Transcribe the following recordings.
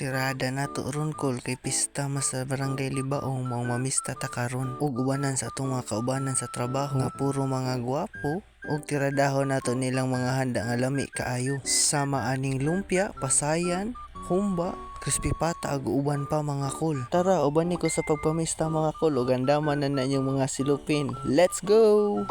Tirada na to ron kol kay pista mas sa barangay Libaong mao mamista ta karon ug ubanan sa atong mga kaubanan sa trabaho nga puro mga gwapo ug tiradahon nato nilang mga handa nga lami kaayo sama aning lumpia, pasayan, humba, crispy pata ug uban pa mga kol. Tara uban ni ko sa pagpamista mga kol ug andaman na inyong mga silupin. Let's go!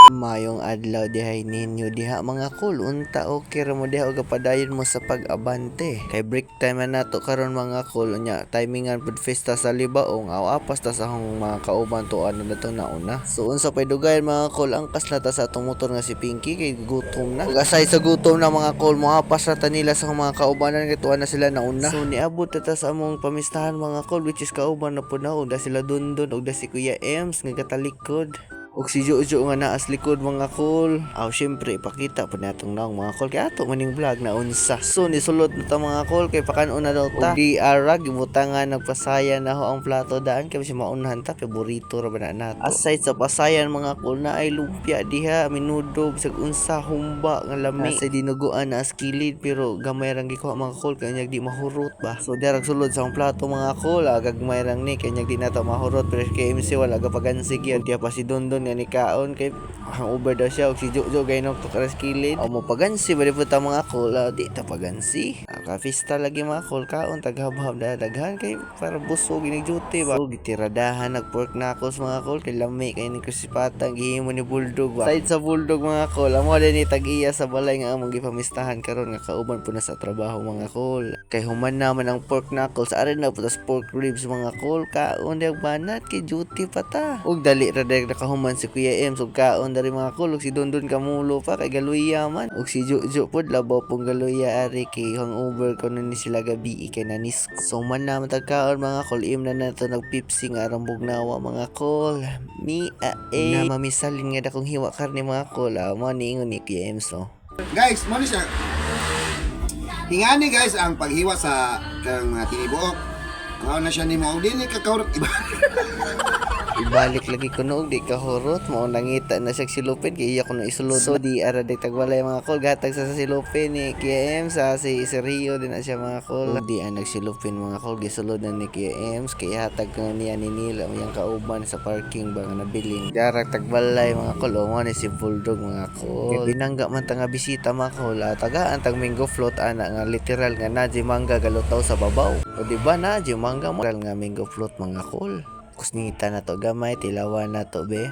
Mayong adlaw dihay ninyo diha mga kol, unta okay ra mo diha og padayon mo sa pag-abante kay break time na nato karon mga kol nya timingan pud festa sa Libaong aw apas ta sa akong mga kauban to ano na to nauna. So unsa pay dugayan mga kol, angkas na ta sa atong motor nga si Pinky kay gutom na ug aside sa gutom na mga kol mohapas ra ta nila sa mga kaubanan kay tuwa na sila nauna. So niabot ta sa among pamistahan mga kol which is kauban na pud na ug da sila Dundon ug da si Kuya Ems nga katalikod ug si Jojo nga naas likod mga kol. Aw syempre ipakita pa natong naong mga kol kay ato maning vlog na unsa. So nisulod na ta mga kol kay pakan-on na daw ta. Di ara gibutangan nagpasaya na ho ang plato daan kay si maunahan ta kay burrito ra ba na nato. Aside sa pasayan mga kol na ay lumpia diha, minudo bisag unsa humba nga lami. Sa dinuguan na skilid pero gamay rang gikuha mga kol kay di mahurot ba. So dirag sulod sa ang plato mga kol gagmay rang ni kay di na ta mahurot pero kay MC wala gapagansi gyud. Diya pa si Dondon nga ni kaon kay hangover daw siya ug si Jojo gainok to karas kilid o mo pagansi bali po ta mga kol di ta pagansi ka-fista lagi mga kol kaon taghab-hab daghan kay para busog ini duty ba ug gitiradahan nag pork knuckles mga kol kay lami kay ni kusipata gihimo ni Bulldog ba side sa Bulldog mga kol amo din ni tag-iya sa balay nga among gipamistahan karon nga kauban po na sa trabaho mga kol kay human naman ang pork knuckles ari na putas pork ribs mga kol kaon dag banat kay duty pa ta ug dali ra dag nakahuman si Kuya Ems ug kaon dari mga kol ug si Dondon kamulo pa kay galuya man ug si Jojo pod labaw pong galuya ari kay hangover ko ni sila gabi kay nanis so man na matagkaon mga kol im na nato nagpipsi nga arang bugnawa mga kol mi na mamisalin nga dakong hiwa karne mga kol mo niingon ni Kuya Ems no guys mo ni siya hingani guys ang paghiwa sa kang mga tinibuok kao na siya ni mo dili ka kaurot iba ibalik lagi ko noog di kahurot mo nangita na siya silupin kay iya ko na isulod so di ara day tagwalay mga kol gatag sa silupin ni Kuya Ems sa si Rio din na siya mga kol di nagsilupin mga kol gisulod na ni Kuya Ems kay hatag ko niya ni Nila yung kauban sa parking ba nga nabiling darak tagbalay mga kol mo ni si Bulldog mga kol kay binangga man ta nga bisita mga kol tagaan tag mango float ana nga literal nga naji mangga galutaw sa babaw o di ba naji mangga mo nga mango float mga kol kusnita na to gamay tilawan na to be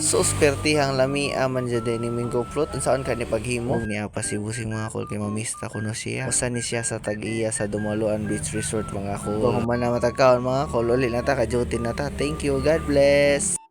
so spertihang lami aman jud ni mango float unsaon ka ni paghimo niya pa si busing mga kol kay mamista kuno siya usa ni siya sa tag-iya sa Dumaluan Beach Resort mga kol human na matagkaon mga kol uli na ta ka duty na ta thank you God bless.